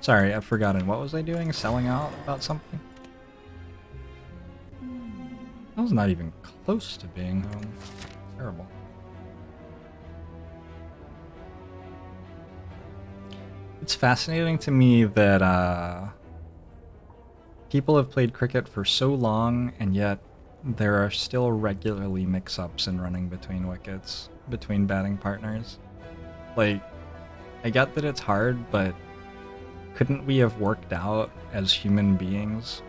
Sorry, I've forgotten. What was I doing? Selling out about something? I was not even close to being home. Terrible. It's fascinating to me that people have played cricket for so long, and yet there are still regularly mix-ups in running between wickets, between batting partners. Like, I get that it's hard, but couldn't we have worked out as human beings,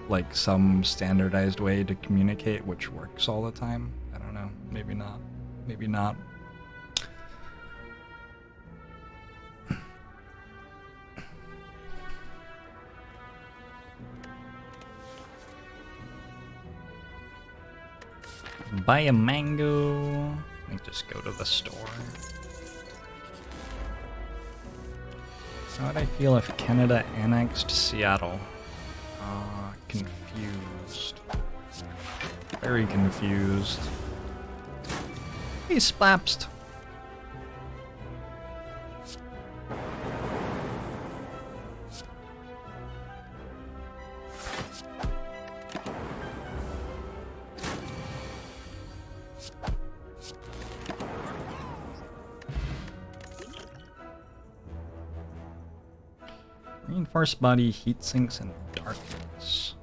like some standardized way to communicate which works all the time? I don't know. Maybe not. Maybe not. Buy a mango. Let me just go to the store. How would I feel if Canada annexed Seattle? Confused. Very confused. Hey, Splapst. Reinforced body, heat sinks, and darkness.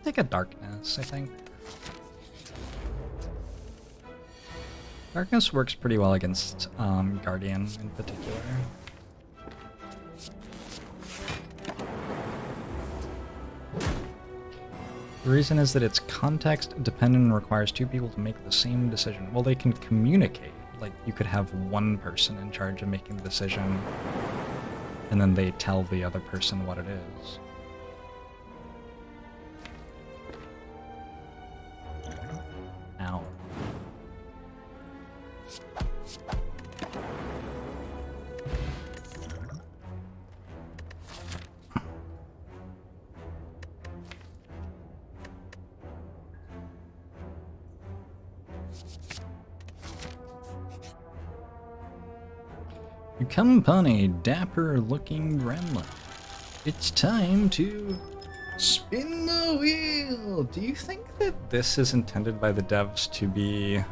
Take a darkness, I think. Darkness works pretty well against Guardian in particular. The reason is that it's context dependent and requires two people to make the same decision. Well, they can communicate. Like, you could have one person in charge of making the decision, and then they tell the other person what it is. Ow. You come upon a dapper-looking gremlin. It's time to spin the wheel! Do you think that this is intended by the devs to be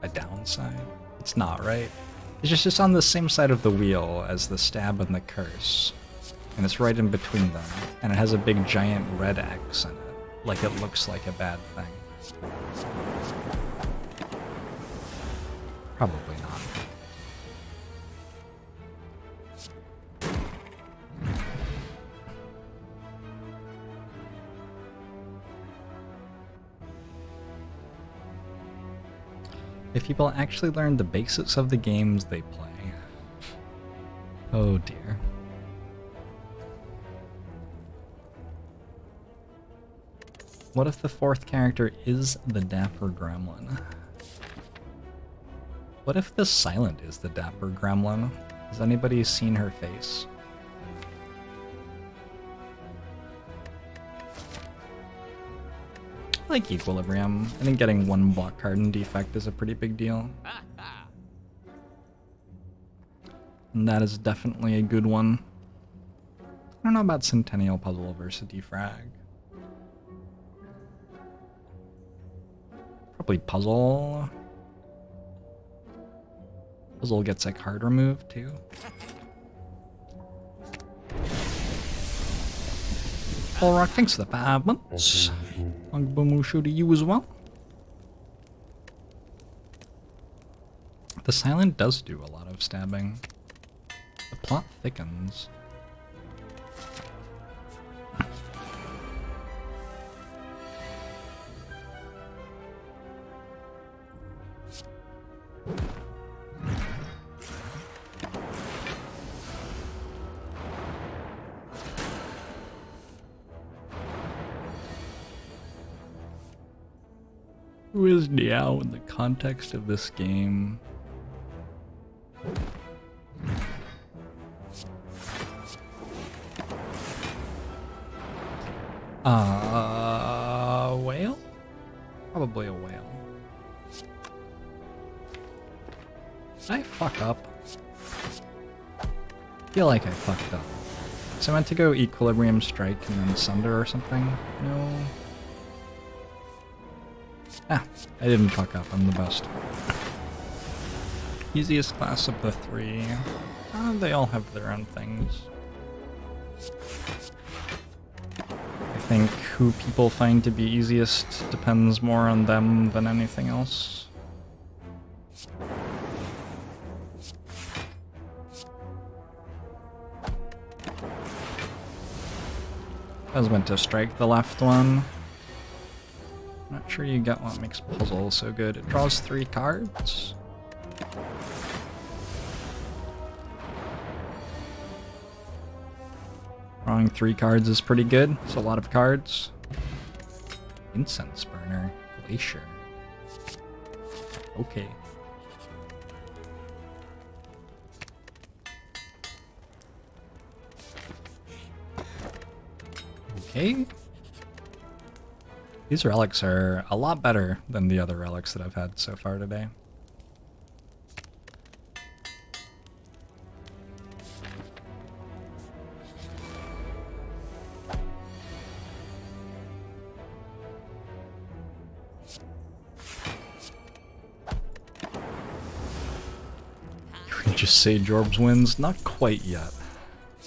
a downside? It's not, right? It's just on the same side of the wheel as the stab and the curse. And it's right in between them. And it has a big giant red X in it. Like it looks like a bad thing. Probably not. If people actually learn the basics of the games they play. Oh dear. What if the fourth character is the dapper gremlin? What if the silent is the dapper gremlin? Has anybody seen her face? I like Equilibrium. I think getting one block card in Defect is a pretty big deal. And that is definitely a good one. I don't know about Centennial Puzzle versus Defrag. Probably Puzzle. Puzzle gets a card removed too. Paul Rock, thanks for the 5 months. Angbomushu to you as well. The silent does do a lot of stabbing. The plot thickens. Who is Niao in the context of this game? Whale? Probably a whale. Did I fuck up? feel like I fucked up. So I meant to go Equilibrium Strike and then Sunder or something? No. Ah, I didn't fuck up, I'm the best. Easiest class of the three. They all have their own things. I think who people find to be easiest depends more on them than anything else. I was meant to strike the left one. Not sure you get what makes puzzle so good. It draws 3 cards. Drawing 3 cards is pretty good. It's a lot of cards. Incense Burner. Glacier. Okay. Okay. These relics are a lot better than the other relics that I've had so far today. You can just say Jorbs wins? Not quite yet.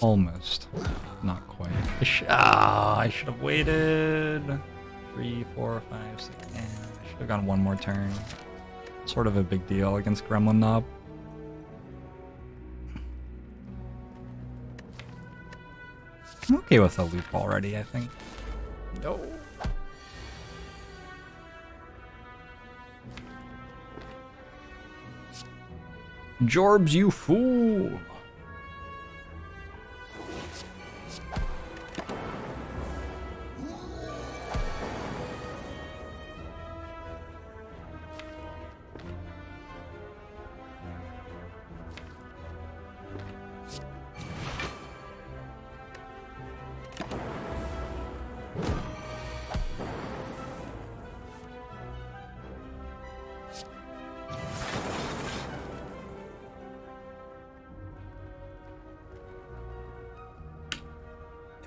Almost. Not quite. I should have waited. 3, 4, 5, 6. I should have gone one more turn. Sort of a big deal against Gremlin Knob. I'm okay with a loop already, I think. No. Jorbs, you fool!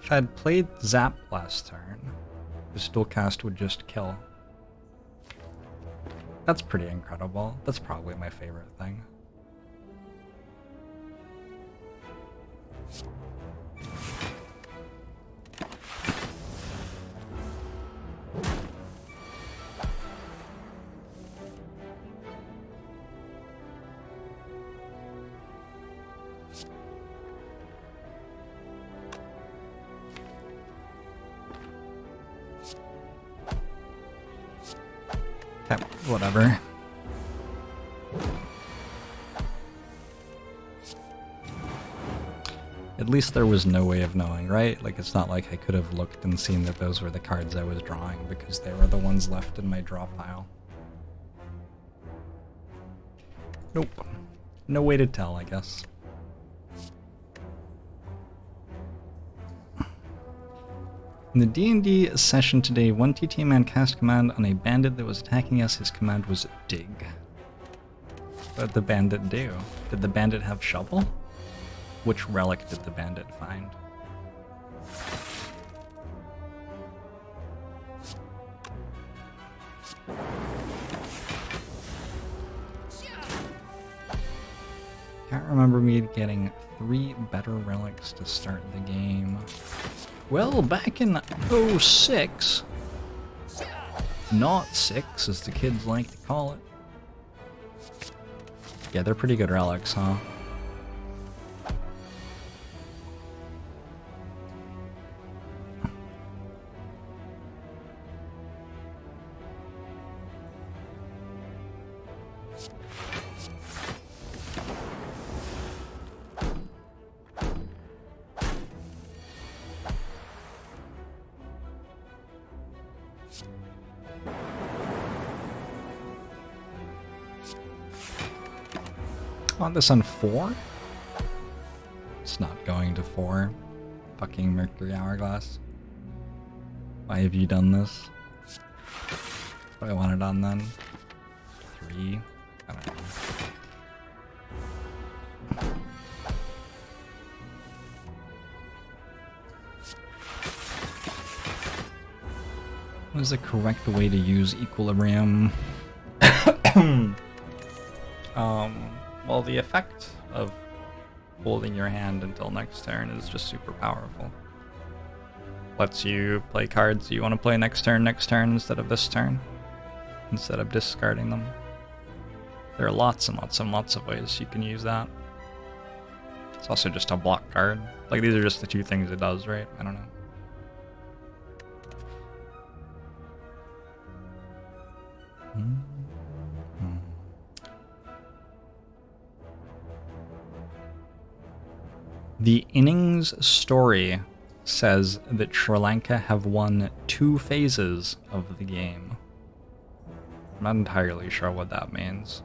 If I'd played Zap last turn, the dual cast would just kill. That's pretty incredible. That's probably my favorite thing. Okay, whatever. At least there was no way of knowing, right? Like, it's not like I could have looked and seen that those were the cards I was drawing because they were the ones left in my draw pile. Nope. No way to tell, I guess. In the D&D session today, one TT man cast command on a bandit that was attacking us. His command was dig. What did the bandit do? Did the bandit have shovel? Which relic did the bandit find? Can't remember me getting 3 better relics to start the game. Well, back in '06, not 6 as the kids like to call it. Yeah, they're pretty good relics, huh? Want this on 4? It's not going to 4. Fucking Mercury Hourglass. Why have you done this? What do I want it on then? 3? I don't know. What is the correct way to use equilibrium? Well, the effect of holding your hand until next turn is just super powerful. Lets you play cards you want to play next turn instead of this turn, instead of discarding them. There are lots and lots and lots of ways you can use that. It's also just a block card. Like, these are just the two things it does, right? I don't know. The innings story says that Sri Lanka have won 2 phases of the game. I'm not entirely sure what that means.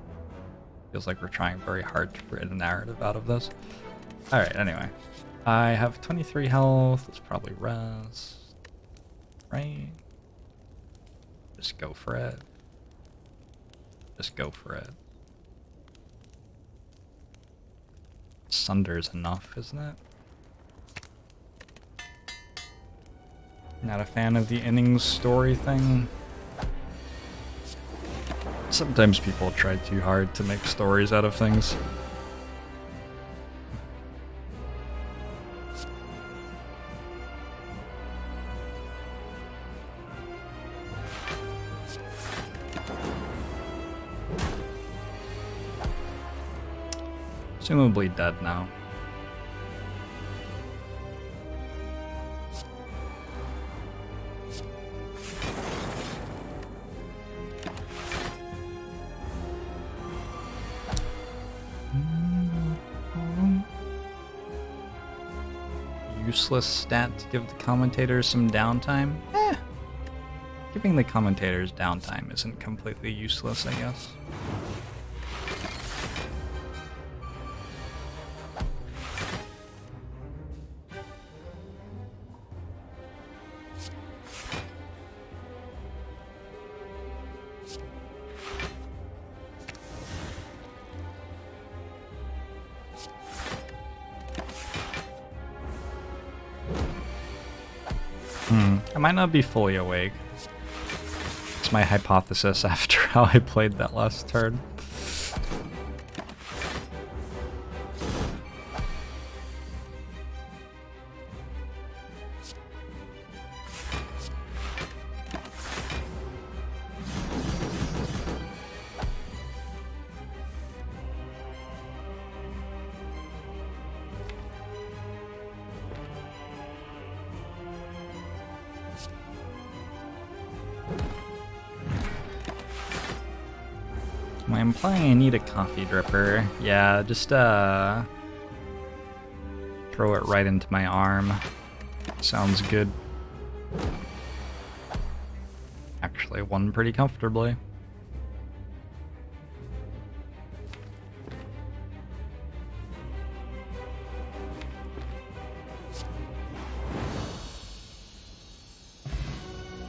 Feels like we're trying very hard to create a narrative out of this. Alright, anyway. I have 23 health. It's probably rest. Right? Just go for it. Just go for it. Sunder's enough, isn't it? Not a fan of the innings story thing. Sometimes people try too hard to make stories out of things. Presumably dead now. Useless stat to give the commentators some downtime? Giving the commentators downtime isn't completely useless, I guess. I might not be fully awake. It's my hypothesis after how I played that last turn. Am I implying I need a coffee dripper? Yeah, just throw it right into my arm. Sounds good. Actually won pretty comfortably.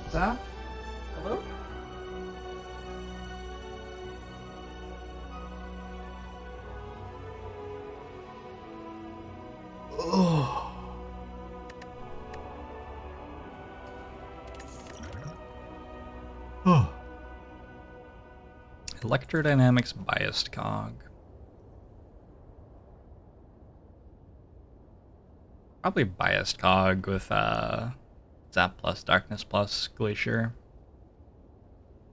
What's that? Hello? Electrodynamics biased cog. Probably biased cog with Zap plus Darkness plus Glacier.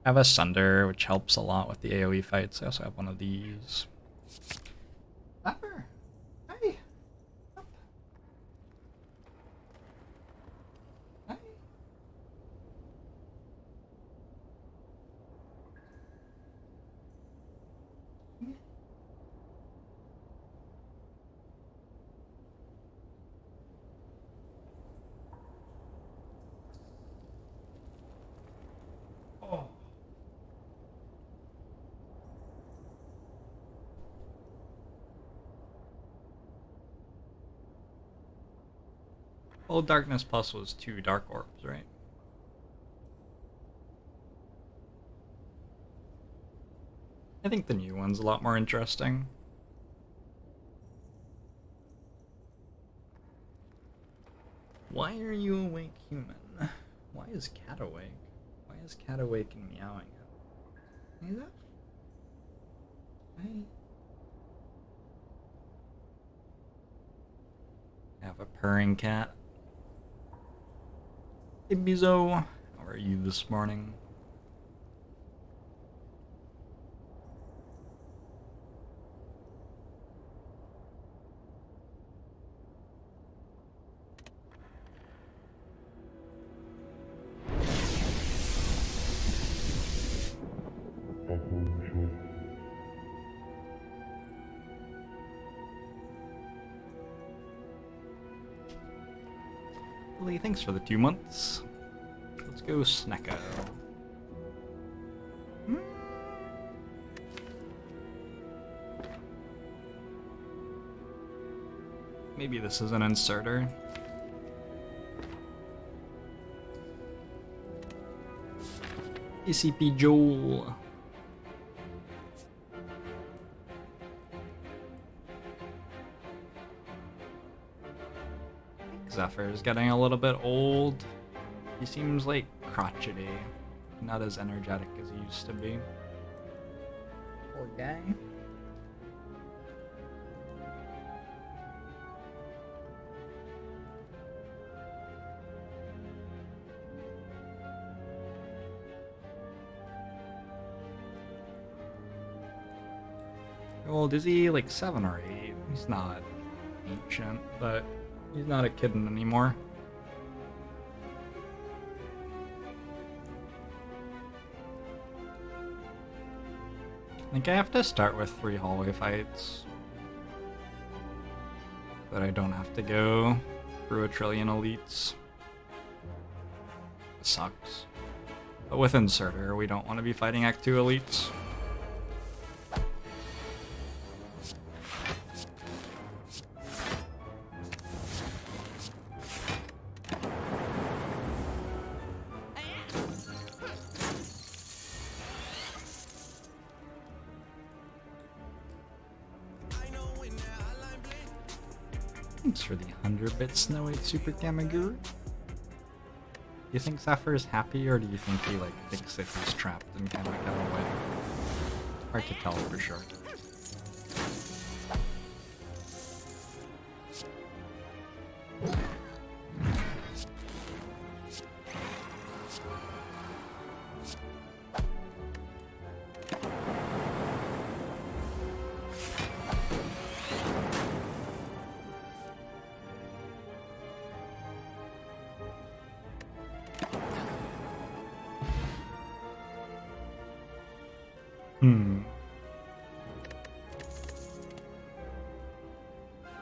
I have a Sunder, which helps a lot with the AoE fights. I also have one of these. Flapper! Hi! Up. Hi! Oh. Well, Darkness Plus was 2 Dark Orbs, right? I think the new one's a lot more interesting. Why are you awake, human? Why is Cat awake? is cat awake and meowing? He's up. Hi. I have a purring cat. Hey Bizo, how are you this morning? Lily, thanks for the 2 months. Let's go Snecko. Maybe this is an inserter. ECP Joel. Zephyr is getting a little bit old. He seems like crotchety, not as energetic as he used to be. Poor guy. How old is he? Like 7 or 8. He's not ancient, but he's not a kitten anymore. I think I have to start with 3 hallway fights. But I don't have to go through a trillion elites. It sucks. But with Inserter, we don't want to be fighting Act 2 elites. Thanks for the 100-bit Snow 8 Super Kamaguru. Do you think Zephyr is happy, or do you think he thinks that he's trapped and cannot get away? Hard to tell for sure.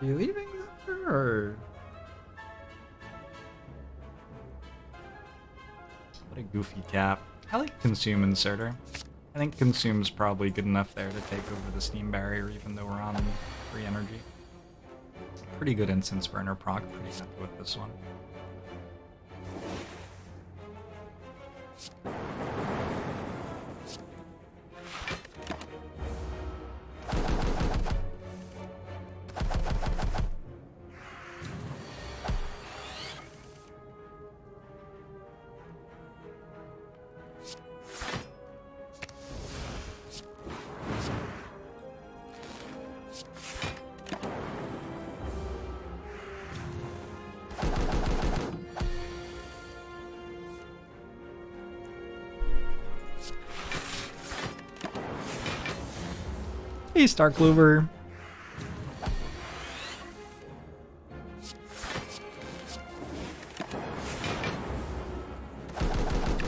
Are you leaving Zephyr, or? What a goofy cap. I like Consume Inserter. I think Consume's probably good enough there to take over the Steam Barrier, even though we're on free energy. Pretty good instance burner proc, pretty happy with this one. Hey, Starklover.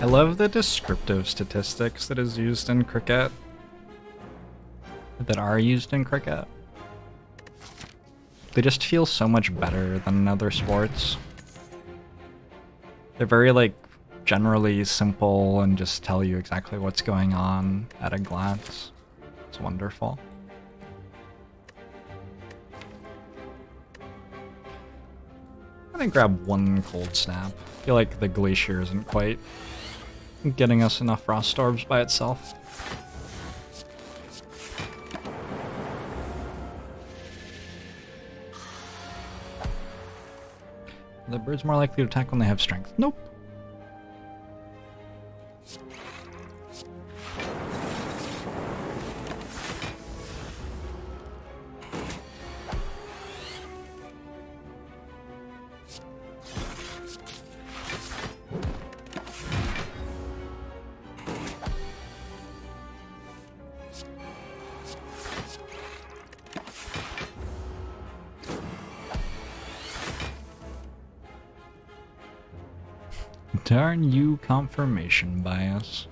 I love the descriptive statistics that is used in cricket. That are used in cricket. They just feel so much better than other sports. They're very, generally simple and just tell you exactly what's going on at a glance. It's wonderful. I'm gonna grab one cold snap. I feel like the glacier isn't quite getting us enough frost orbs by itself. The bird's more likely to attack when they have strength. Nope. Darn you, confirmation bias.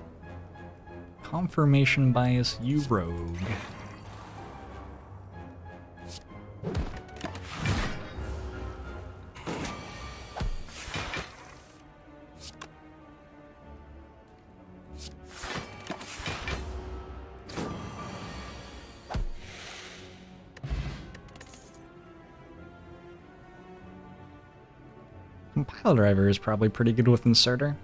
Confirmation bias, you rogue. Pile driver is probably pretty good with inserter.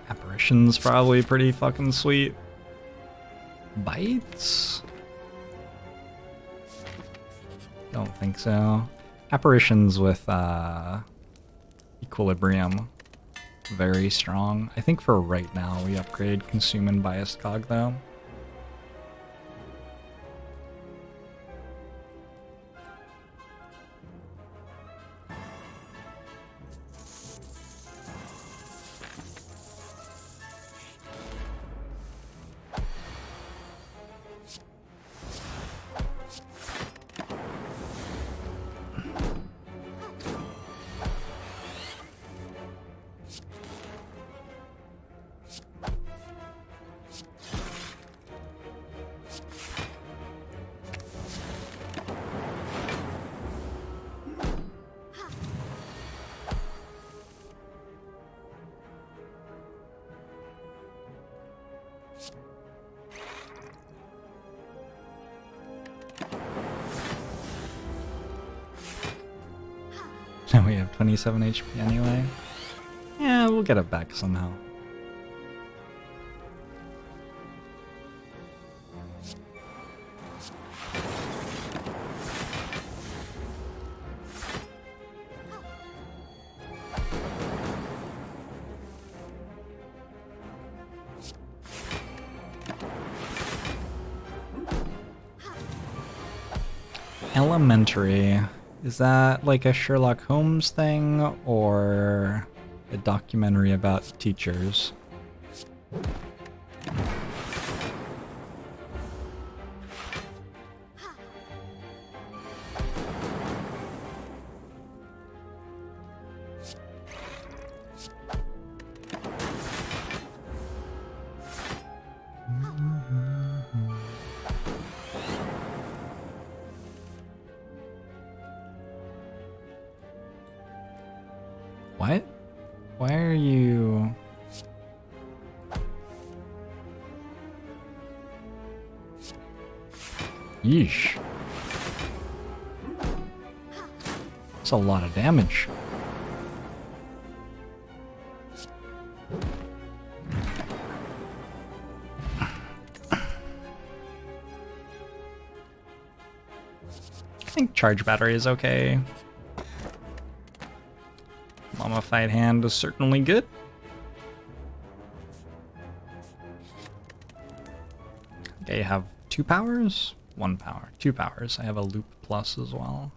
Apparition's probably pretty fucking sweet. Bites? Don't think so. Apparitions with equilibrium. Very strong. I think for right now we upgrade consume and biased cog though. Now we have 27 HP anyway. Yeah, we'll get it back somehow. Elementary. Is that like a Sherlock Holmes thing or a documentary about teachers? What? Why are you... Yeesh. That's a lot of damage. I think charge battery is okay. Mummified hand is certainly good. Okay, you have 2 powers? 1 power. 2 powers. I have a loop plus as well.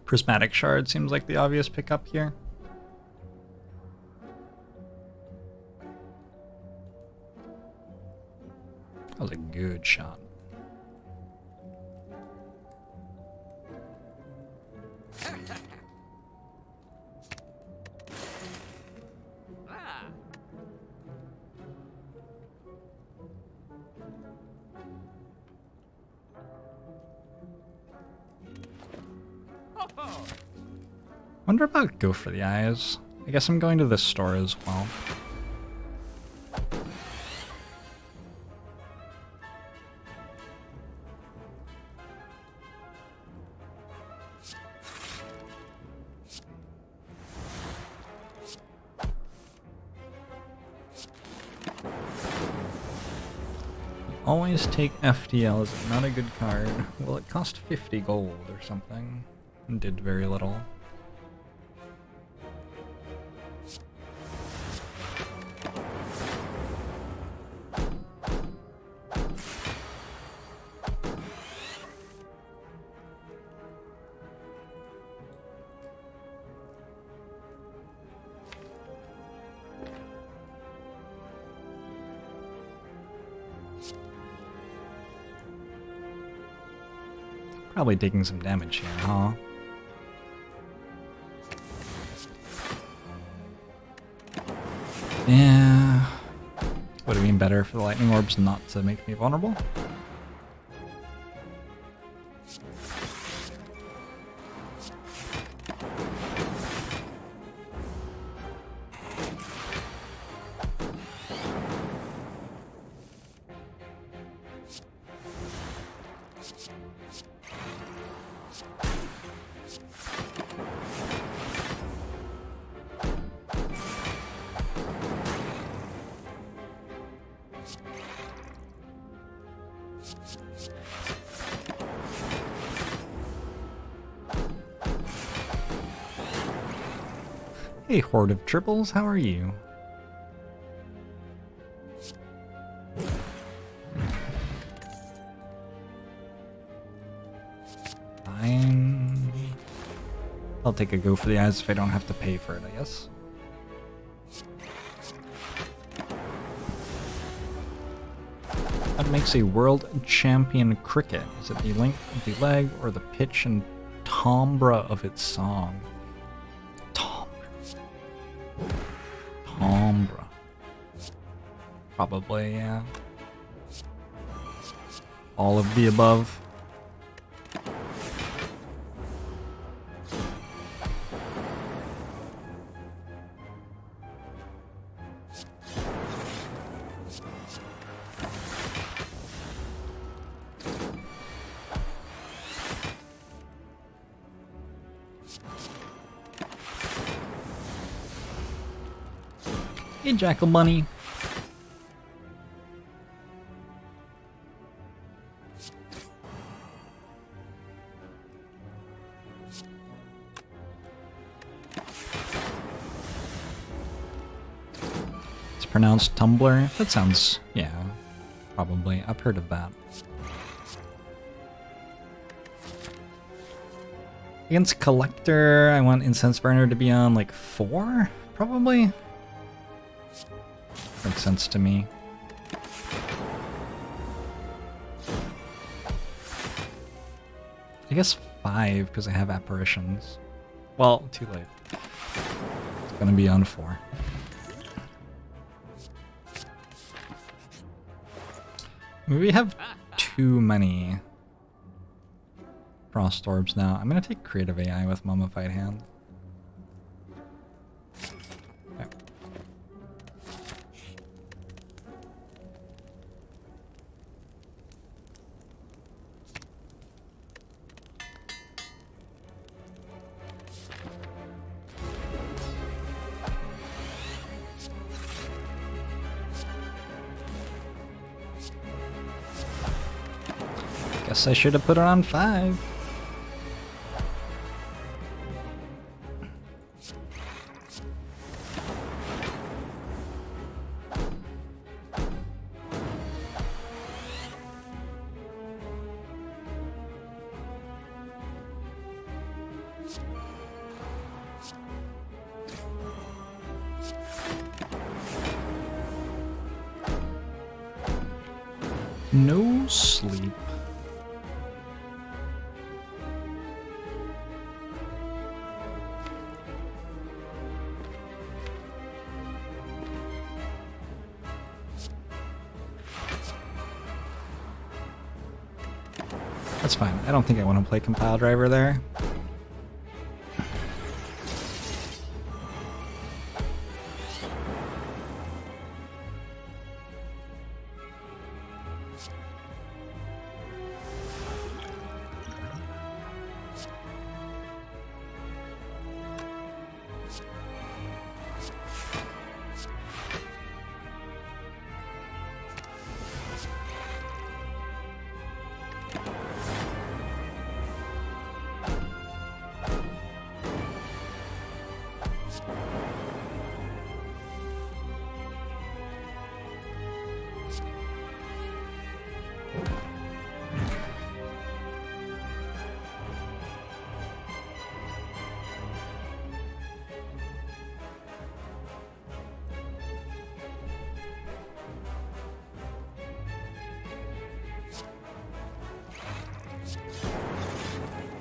Prismatic Shard seems like the obvious pickup here. That was a good shot. Wonder about go for the eyes. I guess I'm going to the store as well. Always take FTL. Is it not a good card? Well, it cost 50 gold or something and did very little. Probably taking some damage here, huh? Yeah. Would have been better for the lightning orbs not to make me vulnerable. Hey, horde of triples, how are you? Fine. I'll take a go for the eyes if I don't have to pay for it, I guess. What makes a world champion cricket? Is it the length of the leg or the pitch and timbre of its song? Timbre. Probably, yeah. All of the above. Hey, Jackal Bunny. It's pronounced Tumblr. That sounds, yeah, probably. I've heard of that. Against Collector, I want Incense Burner to be on like 4, probably. Makes sense to me. I guess 5 because I have apparitions. Well, too late. It's gonna be on 4. We have too many Frost Orbs now. I'm gonna take Creative AI with Mummified Hand. Guess I should have put it on 5. No sleep. That's fine. I don't think I want to play Compile Driver there.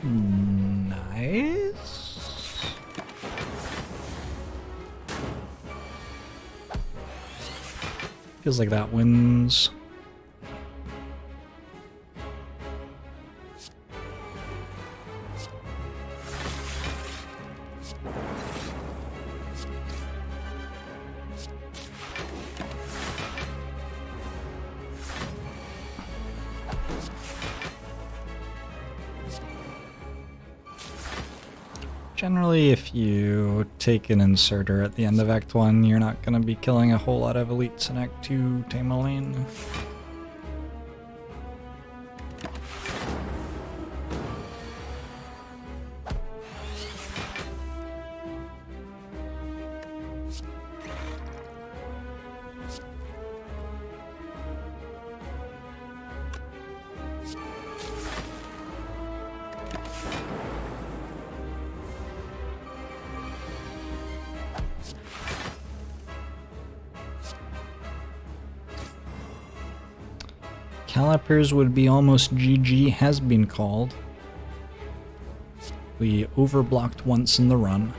Nice. Feels like that wins. Generally, if you take an inserter at the end of Act 1, you're not going to be killing a whole lot of elites in Act 2 Tamerlane. Calipers would be almost GG has been called. We overblocked once in the run.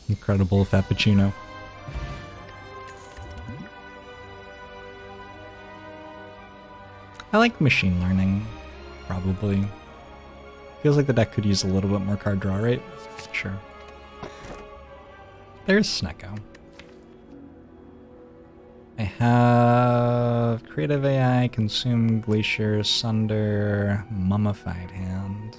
Incredible Frappuccino. I like machine learning, probably. Feels like the deck could use a little bit more card draw, right? Sure. There's Snecko. I have Creative AI, Consume, Glacier, Sunder, Mummified Hand.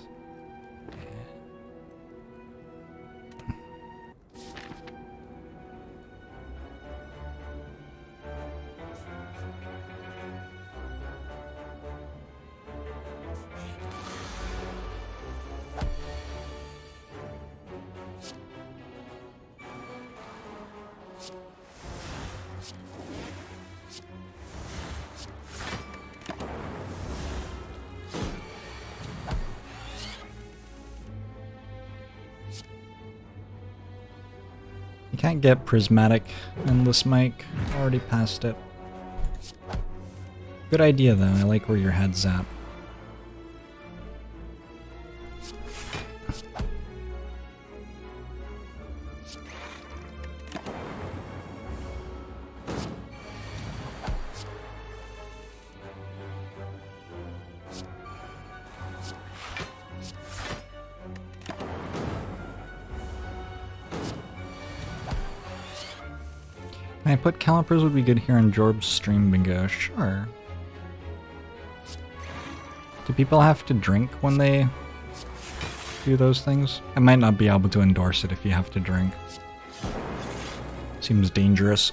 You can't get Prismatic Endless Mic. Already passed it. Good idea though, I like where your head's at. I put Calipers would be good here on Jorbs stream bingo. Sure. Do people have to drink when they do those things? I might not be able to endorse it if you have to drink. Seems dangerous.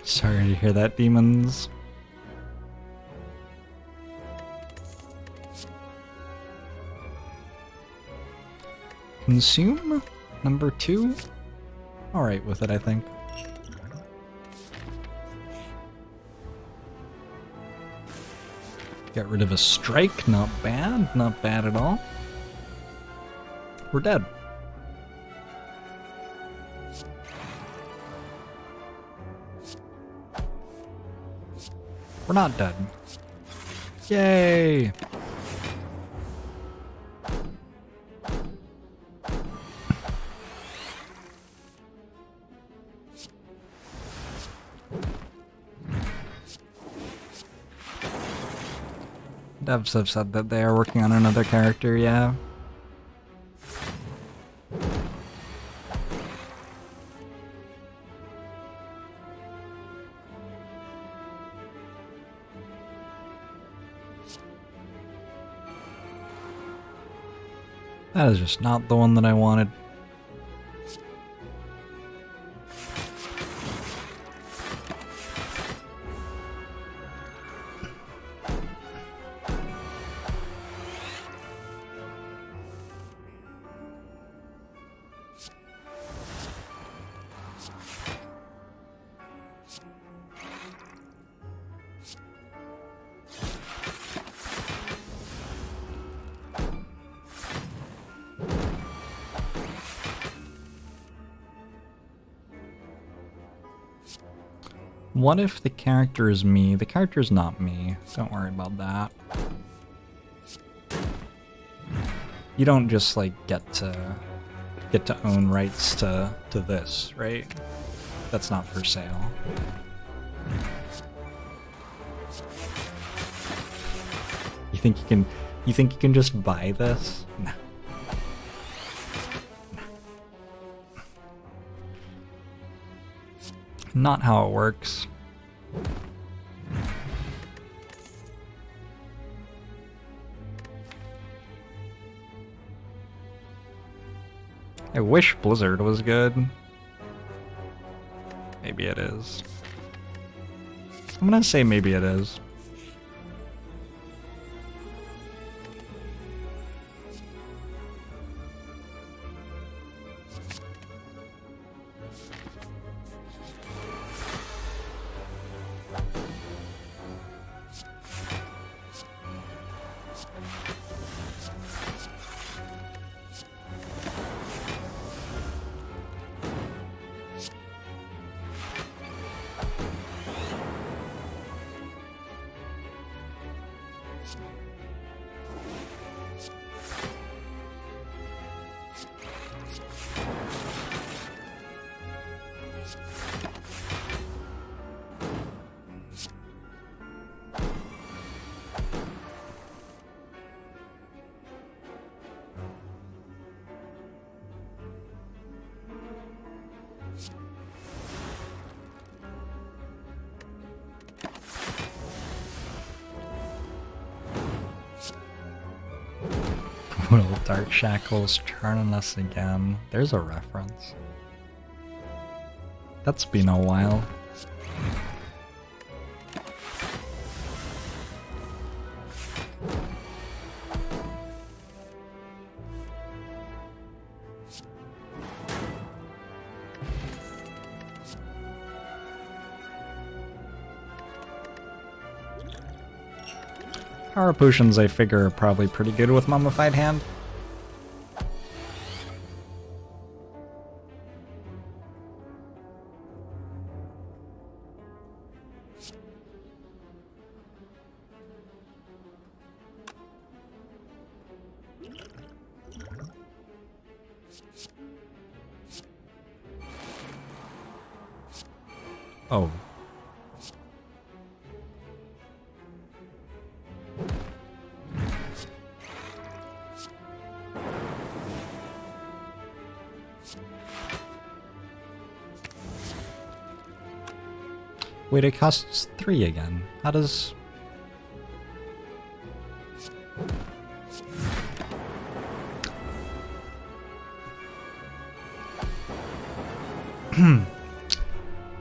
Sorry to hear that, demons. Consume? Number 2? Alright with it, I think. Get rid of a strike, not bad, not bad at all. We're dead. We're not dead. Yay! Devs have said that they are working on another character, yeah. That is just not the one that I wanted. What if the character is me? The character is not me. Don't worry about that. You don't just like get to own rights to this, right? That's not for sale. You think you can just buy this? No. Not how it works. I wish Blizzard was good. Maybe it is. I'm gonna say maybe it is. Will Dark Shackles turn on us again? There's a reference. That's been a while. Power potions, I figure, are probably pretty good with Mummified Hand. Oh. Wait, it costs 3 again. How does...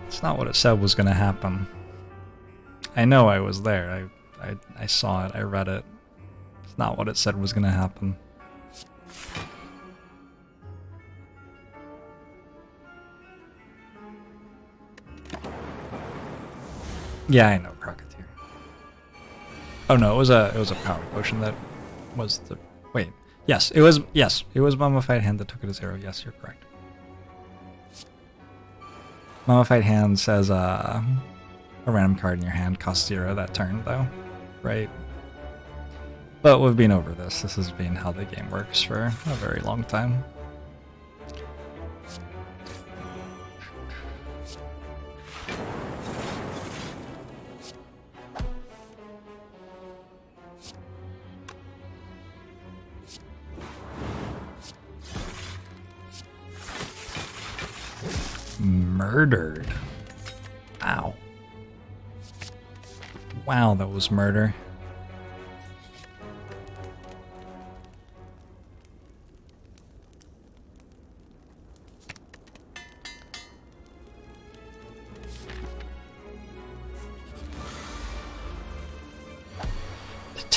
It's not what it said was gonna happen. I know I was there. I saw it. I read it. It's not what it said was gonna happen. Yeah, I know, Crocketeer. Oh no, it was a power potion that was the... Wait. Yes, it was Mummified Hand that took it to 0. Yes, you're correct. Mummified Hand says a random card in your hand costs 0 that turn, though. Right? But we've been over this. This has been how the game works for a very long time. Murdered. Ow. Wow, that was murder.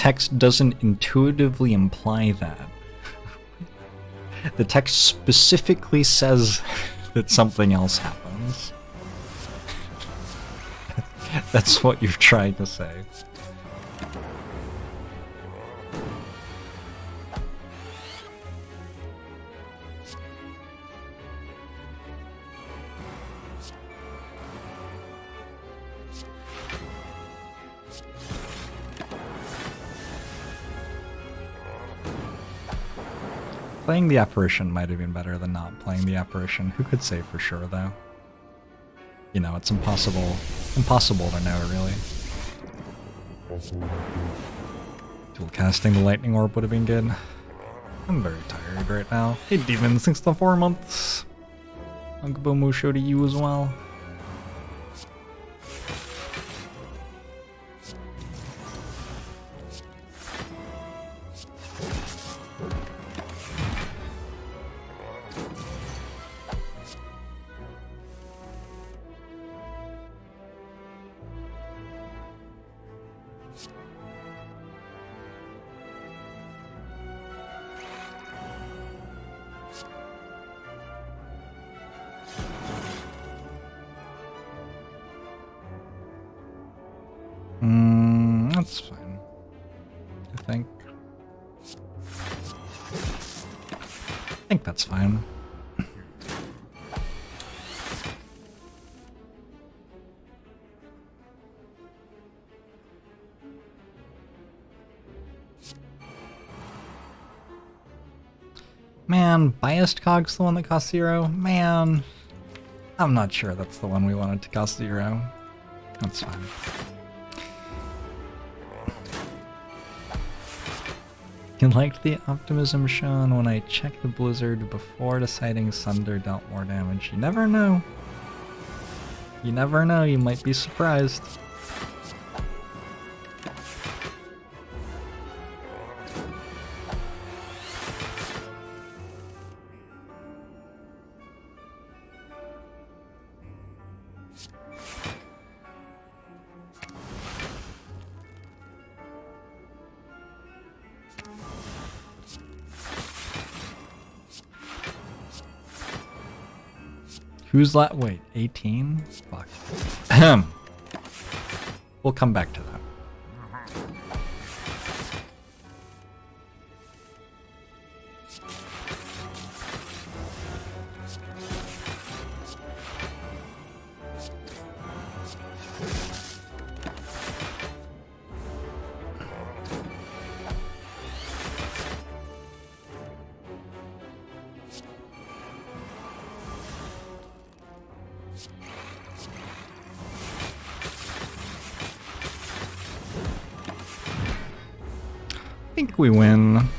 text doesn't intuitively imply that. The text specifically says that something else happens. That's what you're trying to say. Playing the apparition might have been better than not playing the apparition. Who could say for sure, though? You know, it's impossible to know, really. Dual casting the lightning orb would have been good. I'm very tired right now. Hey demons, thanks for 4 months. Uncle Musho to you as well. That's fine. I think that's fine. Man, biased cog's the one that costs 0? Man, I'm not sure that's the one we wanted to cost 0. That's fine. You liked the optimism shown when I checked the blizzard before deciding Sunder dealt more damage. You never know. You never know, you might be surprised. Who's that? Wait, 18? Fuck. We'll come back to that. I think we win.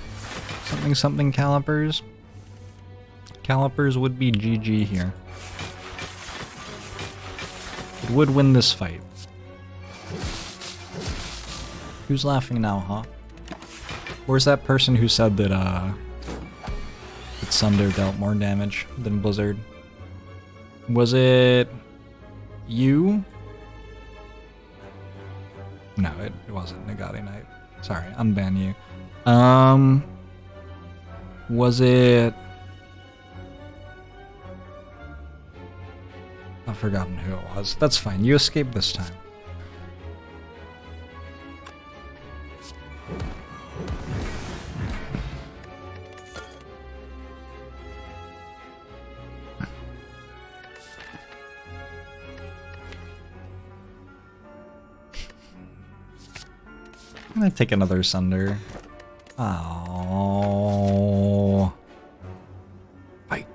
Something calipers. Calipers would be GG here. It would win this fight. Who's laughing now, huh? Where's that person who said that Sunder dealt more damage than Blizzard? Was it you? No, it wasn't Nagati Knight. Sorry, unban you. Was it... I've forgotten who it was. That's fine, you escaped this time. I'm gonna take another Sunder. Oh. Fight.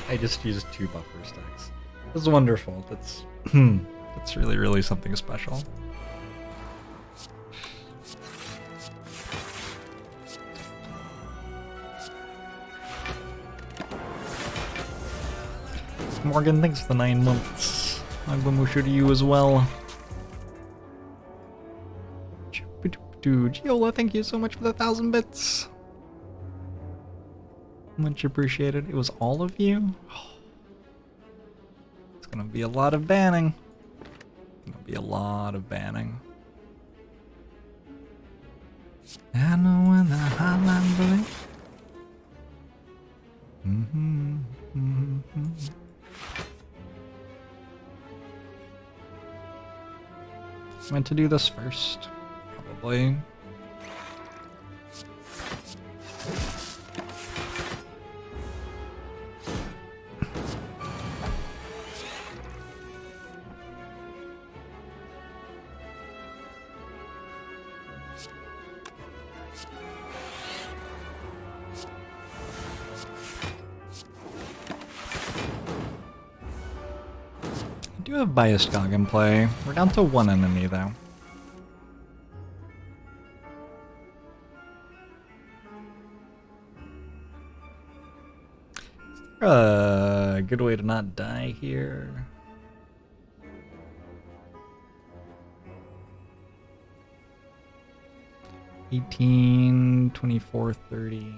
I just used 2 buffer stacks. That's wonderful. That's that's really something special. Morgan, thanks for the 9 months. Agbamushu to you as well. Dude, Giola, thank you so much for the 1,000 bits. Much appreciated. It was all of you? It's gonna be a lot of banning. It's gonna be a lot of banning. I know when the hotline bling. Meant to do this first, probably. I do have biased Gog in play. We're down to 1 enemy though. Is there a good way to not die here? $18, $24, $30.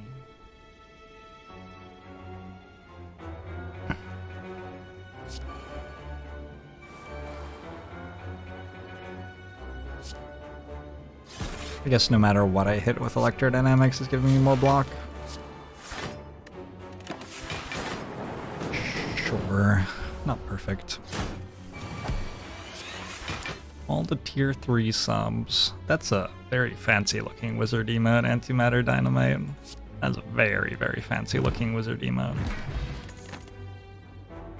I guess no matter what I hit with Electrodynamics is giving me more block. Sure. Not perfect. All the tier 3 subs. That's a very fancy looking wizard emote, Antimatter Dynamite. That's a very, very fancy looking wizard emote.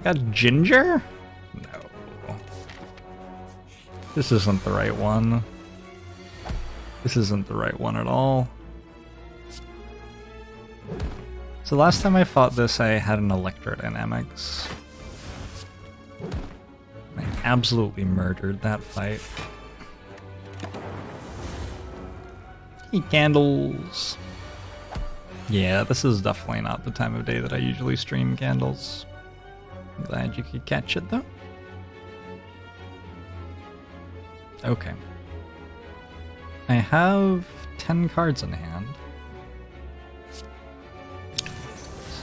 Got Ginger? No. This isn't the right one. This isn't the right one at all. So last time I fought this, I had an Electrodynamics. I absolutely murdered that fight. Hey, candles. Yeah, this is definitely not the time of day that I usually stream candles. I'm glad you could catch it though. Okay. I have 10 cards in hand. It's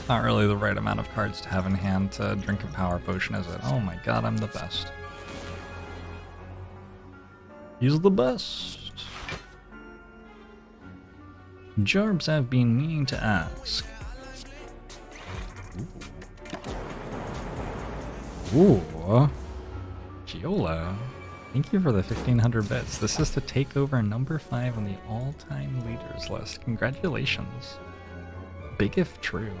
not really the right amount of cards to have in hand to drink a power potion, is it? Oh my god, I'm the best. He's the best. Jorbs, I've been meaning to ask. Ooh. Giola. Thank you for the 1,500 bits. This is to take over number 5 on the all-time leaders list. Congratulations. Big if true.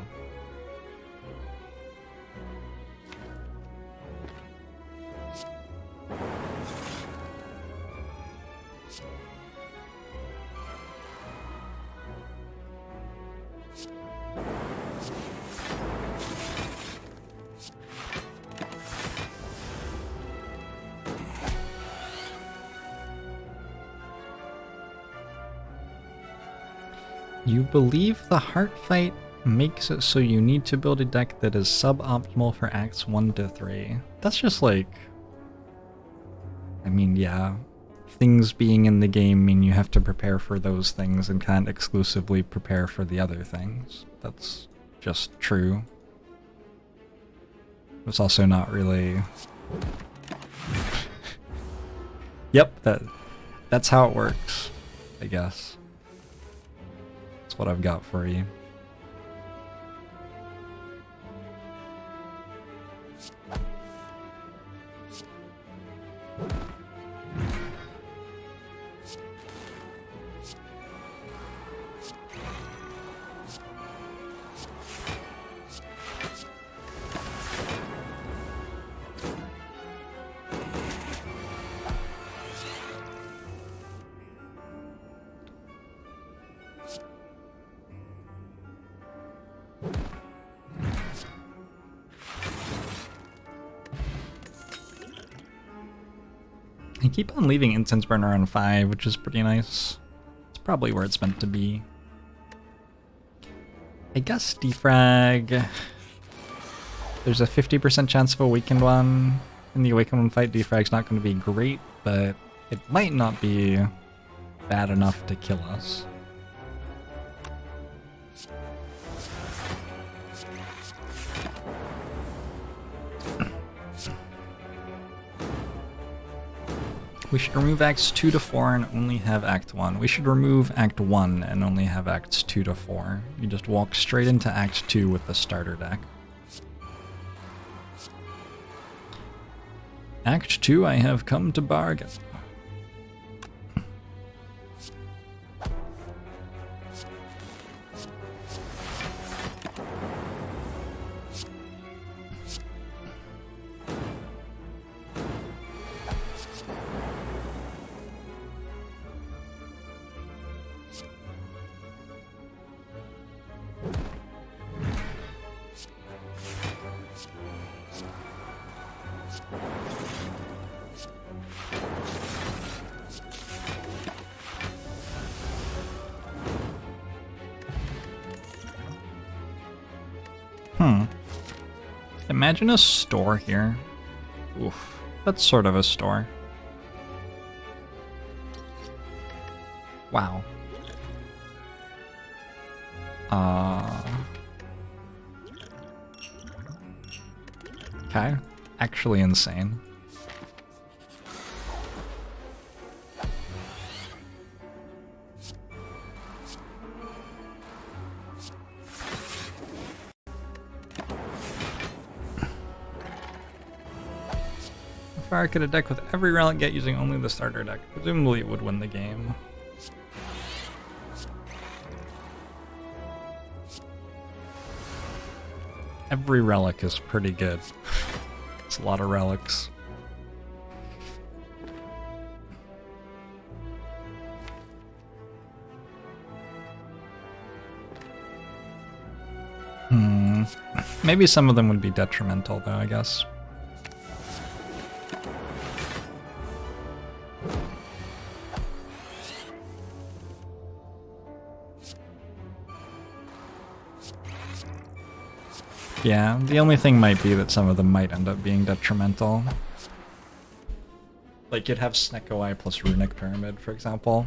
You believe the heart fight makes it so you need to build a deck that is suboptimal for acts 1 to 3. That's just like... I mean, yeah. Things being in the game mean you have to prepare for those things and can't exclusively prepare for the other things. That's just true. It's also not really... Yep, that's how it works, I guess. That's what I've got for you. I keep on leaving Incense Burner on 5, which is pretty nice. It's probably where it's meant to be. I guess defrag. There's a 50% chance of Awakened one. In the Awakened one fight, defrag's not going to be great, but it might not be bad enough to kill us. We should remove Acts 2 to 4 and only have Act 1. We should remove Act 1 and only have Acts 2 to 4. You just walk straight into Act 2 with the starter deck. Act 2, I have come to bargain. Imagine a store here. Oof, that's sort of a store. Wow. Okay, actually insane. If I could a deck with every relic get using only the starter deck, presumably it would win the game. Every relic is pretty good. It's a lot of relics. Maybe some of them would be detrimental though, I guess. Yeah, the only thing might be that some of them might end up being detrimental. Like, you'd have Snecko plus Runic Pyramid, for example.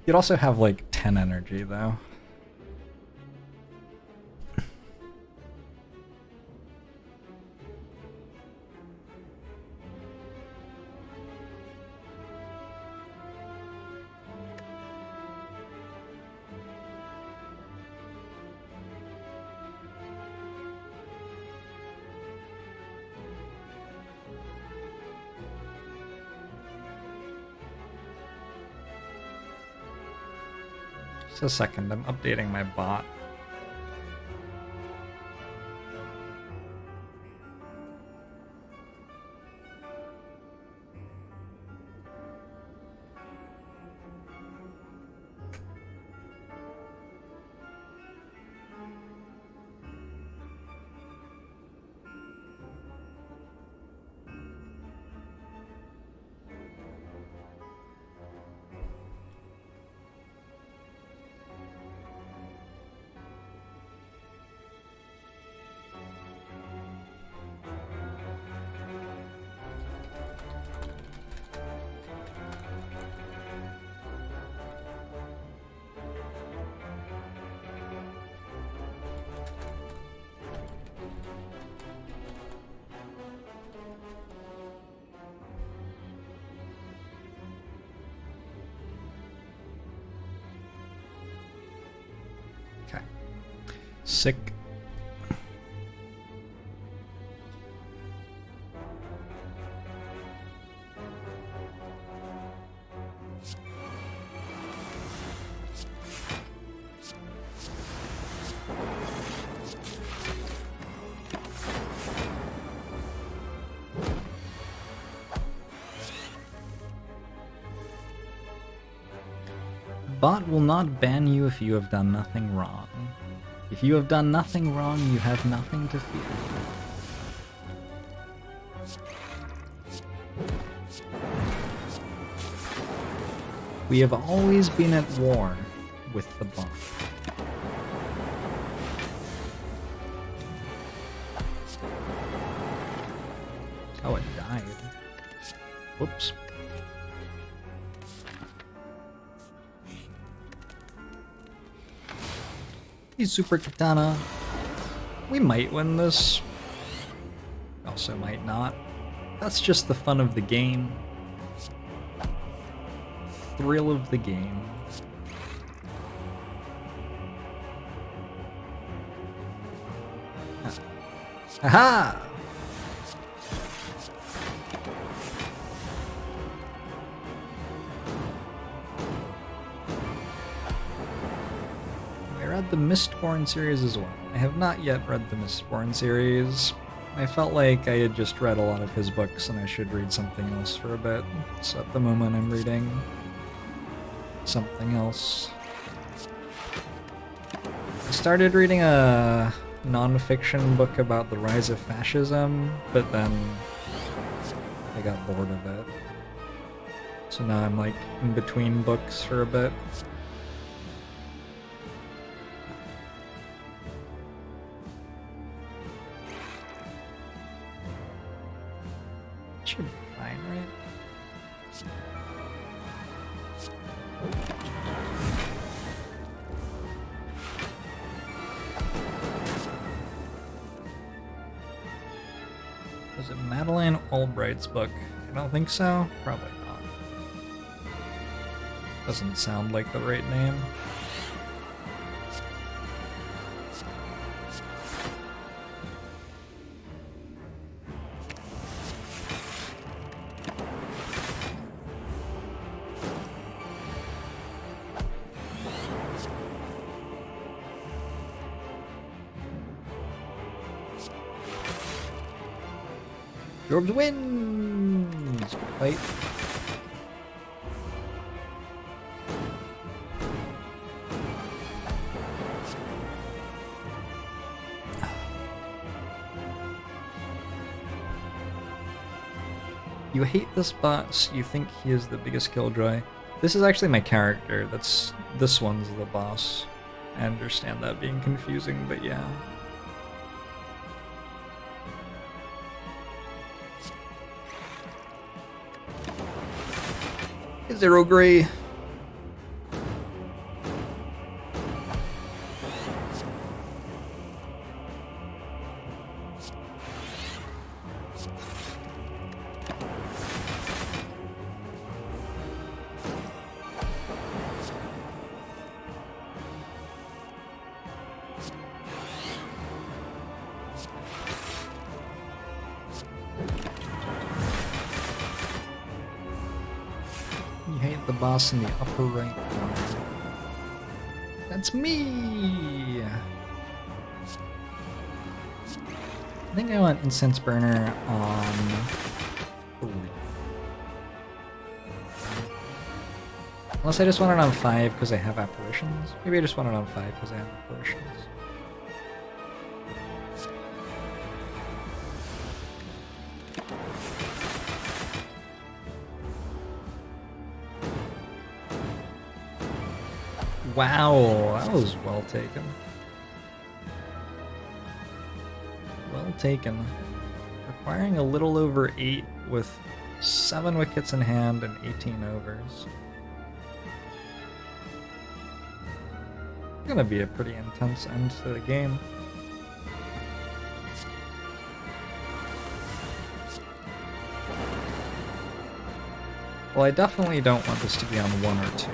You'd also have, like, 10 energy, though. Just a second, I'm updating my bot. Sick. Bot will not ban you if you have done nothing wrong. If you have done nothing wrong, you have nothing to fear. We have always been at war with the bot. died. Whoops. He's Super Katana. We might win this. Also might not. That's just the fun of the game. Thrill of the game. Aha! I read the Mistborn series as well. I have not yet read the Mistborn series. I felt like I had just read a lot of his books and I should read something else for a bit. So at the moment I'm reading something else. I started reading a non-fiction book about the rise of fascism, but then I got bored of it. So now I'm like in between books for a bit. Should be fine, right? Was it Madeleine Albright's book? I don't think so. Probably not. Doesn't sound like the right name. Jorbs wins! Fight. You hate this boss, you think he is the biggest killjoy. This is actually my character, this one's the boss. I understand that being confusing, but yeah. Zero Gray. You hate the boss in the upper right corner. That's me! I think I want Incense Burner on 3. Unless I just want it on 5 because I have apparitions. Maybe I just want it on 5 because I have apparitions. Wow, that was well taken. Well taken. Requiring a little over 8 with 7 wickets in hand and 18 overs. It's gonna be a pretty intense end to the game. Well, I definitely don't want this to be on 1 or 2.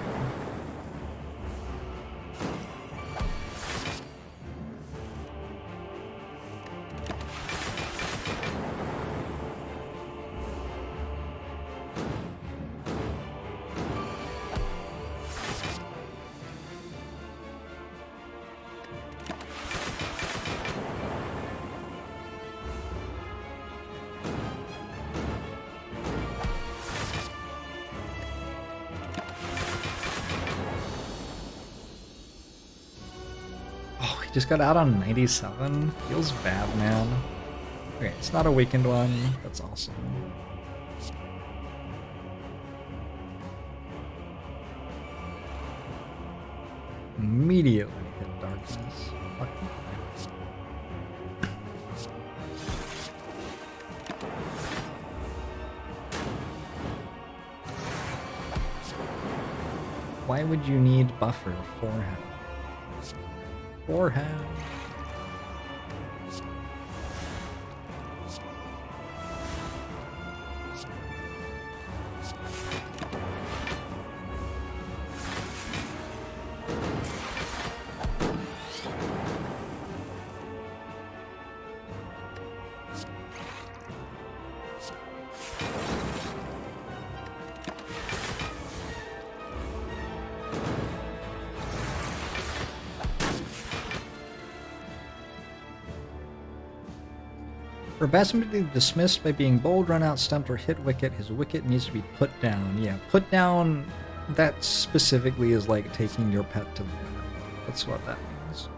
Just got out on 97. Feels bad, man. Okay, it's not a weakened one. That's awesome. Immediately hit darkness. Fuck. Why would you need buffer for how? For how? For a batsman to be dismissed by being bowled, run out, stumped, or hit wicket, his wicket needs to be put down. Yeah, put down, that specifically is like taking your pet to the vet. That's what that means.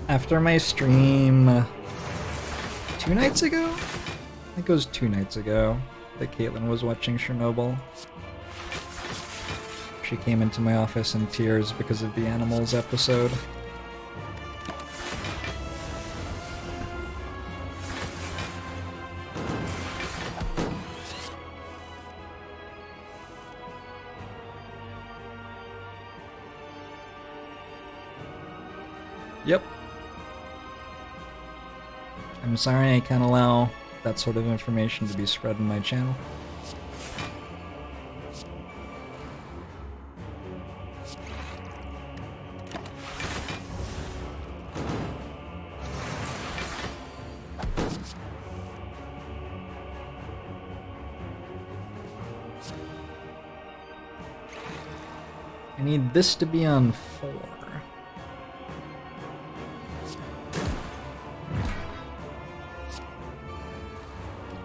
After my stream 2 nights ago? I think it was 2 nights ago that Caitlin was watching Chernobyl. She came into my office in tears because of the animals episode. Yep. I'm sorry I can't allow that sort of information to be spread in my channel. I need this to be on 4.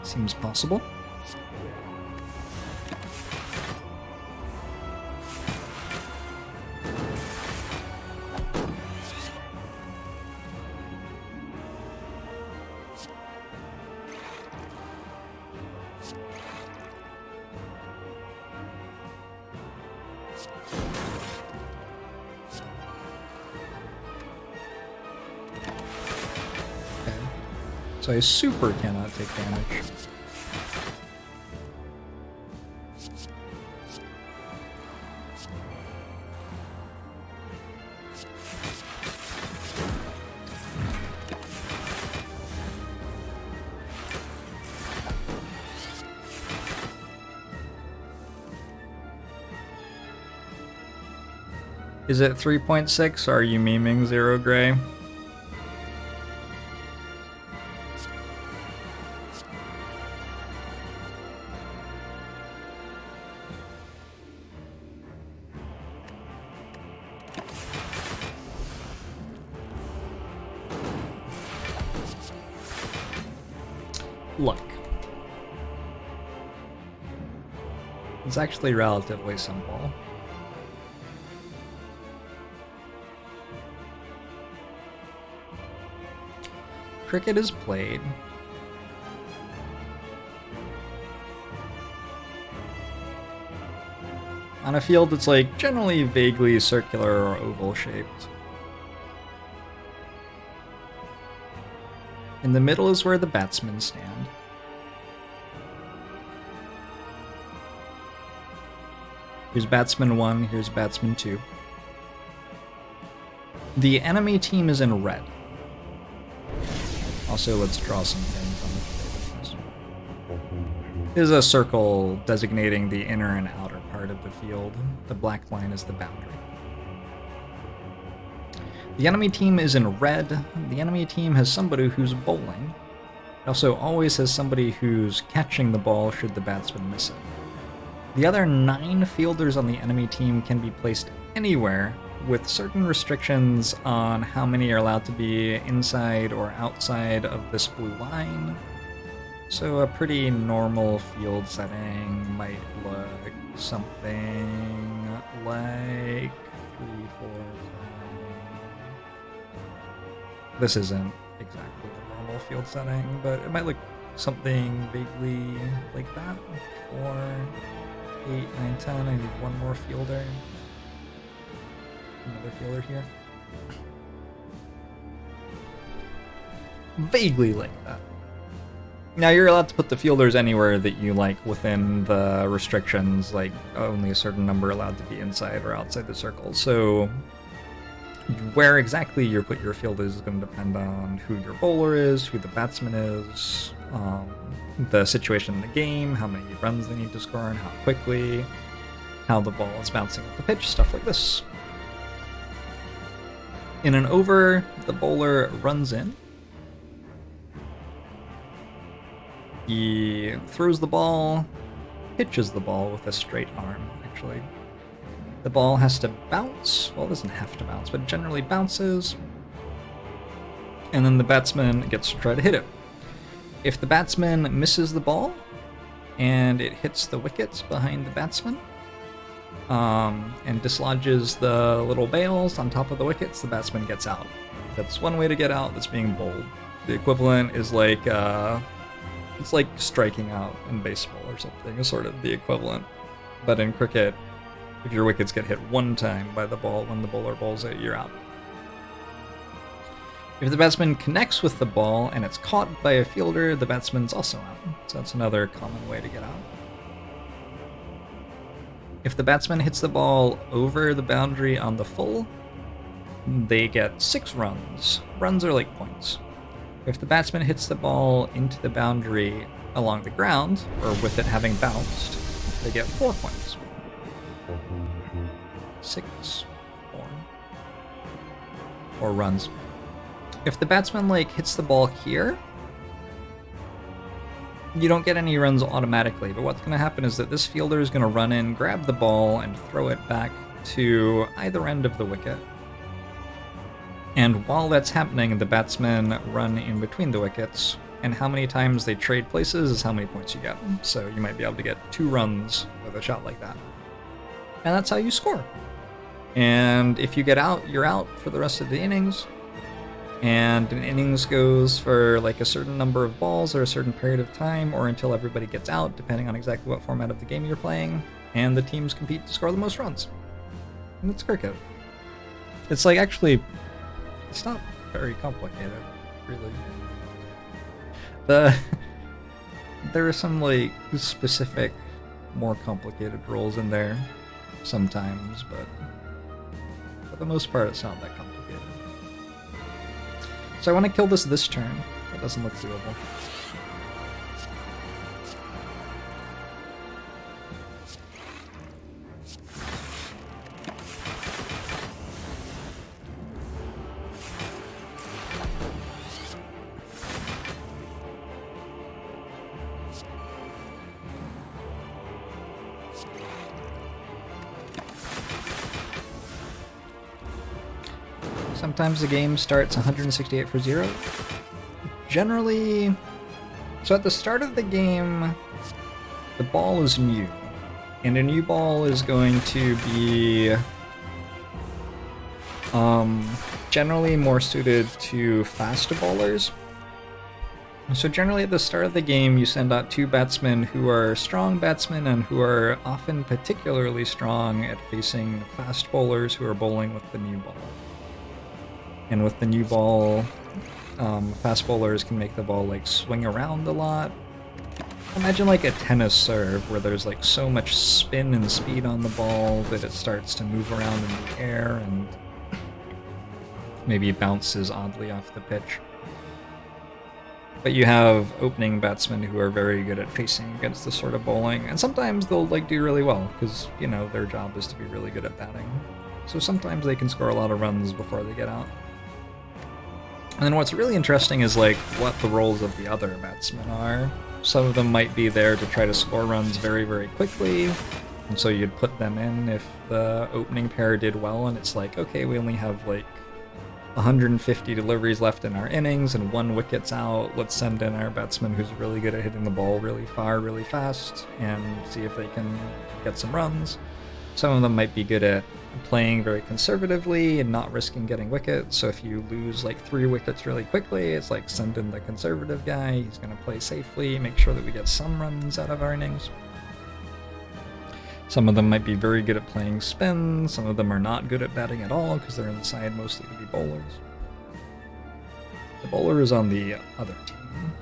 Seems possible. Okay. So I super cannot take damage. Is it 3.6? Are you memeing Zero Gray? Look. It's actually relatively simple. Cricket is played. On a field that's like generally vaguely circular or oval shaped. In the middle is where the batsmen stand. Here's batsman 1, here's batsman 2. The enemy team is in red. Also, let's draw some things on the field. There's a circle designating the inner and outer part of the field. The black line is the boundary. The enemy team is in red. The enemy team has somebody who's bowling. It also always has somebody who's catching the ball should the batsman miss it. The other 9 fielders on the enemy team can be placed anywhere, with certain restrictions on how many are allowed to be inside or outside of this blue line. So a pretty normal field setting might look something like 3, 4, 5. This isn't exactly the normal field setting, but it might look something vaguely like that. 4, 8, 9, 10. I need one more fielder. Another fielder here. Vaguely like that. Now you're allowed to put the fielders anywhere that you like within the restrictions, like only a certain number allowed to be inside or outside the circle. So where exactly you put your fielders is going to depend on who your bowler is, who the batsman is, the situation in the game, how many runs they need to score and how quickly, how the ball is bouncing up the pitch, stuff like this. In an over, the bowler runs in. He throws the ball, pitches the ball with a straight arm, actually. The ball has to bounce. Well, it doesn't have to bounce, but it generally bounces. And then the batsman gets to try to hit it. If the batsman misses the ball and it hits the wickets behind the batsman and dislodges the little bails on top of the wickets, the batsman gets out. That's one way to get out that's being bowled. The equivalent is like... it's like striking out in baseball or something, is sort of the equivalent. But in cricket, if your wickets get hit one time by the ball when the bowler bowls it, you're out. If the batsman connects with the ball and it's caught by a fielder, the batsman's also out. So that's another common way to get out. If the batsman hits the ball over the boundary on the full, they get 6 runs. Runs are like points. If the batsman hits the ball into the boundary along the ground, or with it having bounced, they get 4 points. 6, 4. Or runs. If the batsman hits the ball here, you don't get any runs automatically, but what's going to happen is that this fielder is going to run in, grab the ball, and throw it back to either end of the wicket. And while that's happening, the batsmen run in between the wickets, and how many times they trade places is how many points you get. So you might be able to get 2 runs with a shot like that. And that's how you score. And if you get out, you're out for the rest of the innings. And an innings goes for a certain number of balls or a certain period of time, or until everybody gets out, depending on exactly what format of the game you're playing. And the teams compete to score the most runs. And it's cricket. It's actually... it's not very complicated, really. There are some specific, more complicated rules in there sometimes, but for the most part, it's not that complicated. So I want to kill this turn. That doesn't look doable. Sometimes the game starts 168 for 0. Generally, so at the start of the game, the ball is new. And a new ball is going to be generally more suited to fast bowlers. So generally at the start of the game, you send out 2 batsmen who are strong batsmen and who are often particularly strong at facing fast bowlers who are bowling with the new ball. And with the new ball, fast bowlers can make the ball swing around a lot. Imagine a tennis serve where there's so much spin and speed on the ball that it starts to move around in the air and maybe bounces oddly off the pitch. But you have opening batsmen who are very good at facing against this sort of bowling, and sometimes they'll do really well because their job is to be really good at batting. So sometimes they can score a lot of runs before they get out. And then what's really interesting is what the roles of the other batsmen are. Some of them might be there to try to score runs very, very quickly, and so you'd put them in if the opening pair did well, and it's okay, we only have 150 deliveries left in our innings and 1 wicket's out. Let's send in our batsman who's really good at hitting the ball really far, really fast, and see if they can get some runs. Some of them might be good at playing very conservatively and not risking getting wickets. So if you lose like 3 wickets really quickly, it's like send in the conservative guy. He's going to play safely, make sure that we get some runs out of our innings. Some of them might be very good at playing spin, some of them are not good at batting at all because they're inside mostly to be bowlers. The bowler is on the other team.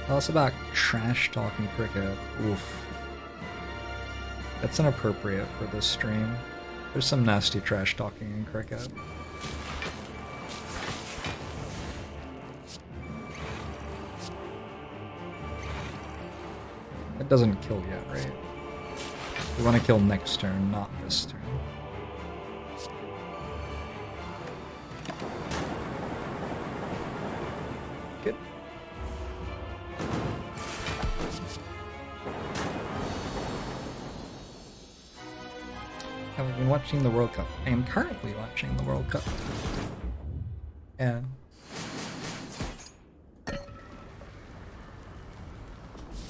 Tell us about trash talking cricket. Oof. That's inappropriate for this stream. There's some nasty trash talking in cricket. It doesn't kill yet, right? We want to kill next turn, not this turn. Good. Have we been watching the World Cup? I am currently watching the World Cup. And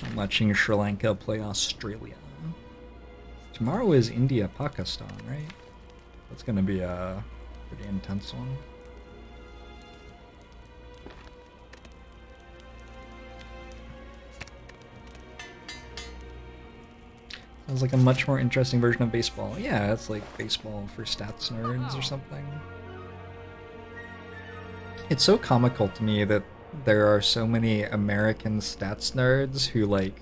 I'm watching Sri Lanka play Australia. Tomorrow is India-Pakistan, right? That's gonna be a pretty intense one. Sounds like a much more interesting version of baseball. Yeah, it's like baseball for stats nerds or something. It's so comical to me that there are so many American stats nerds who like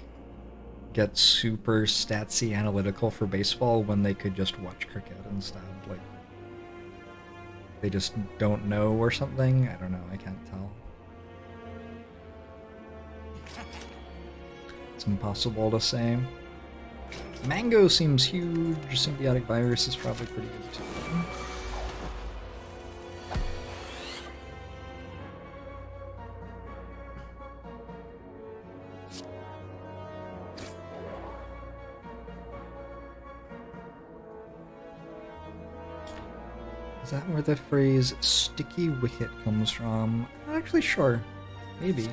get super statsy analytical for baseball when they could just watch cricket instead. Like they just don't know or something. I don't know, I can't tell. It's impossible to say. Mango seems huge. Symbiotic virus is probably pretty good too. Is that where the phrase sticky wicket comes from? I'm not actually sure. Maybe.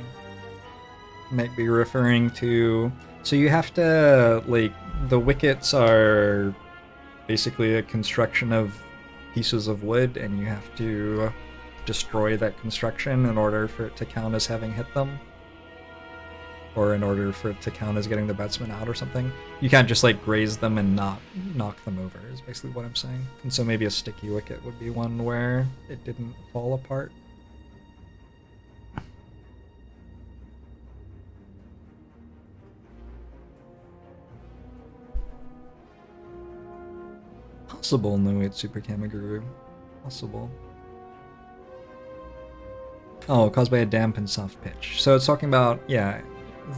Might be referring to... So you have to, like, the wickets are basically a construction of pieces of wood, and you have to destroy that construction in order for it to count as having hit them. Or in order for it to count as getting the batsman out or something. You can't just like graze them and not knock them over, is basically what I'm saying. And so maybe a sticky wicket would be one where it didn't fall apart. Possible, no, it's Super Kamiguru. Possible. Oh, caused by a damp and soft pitch. So it's talking about, yeah,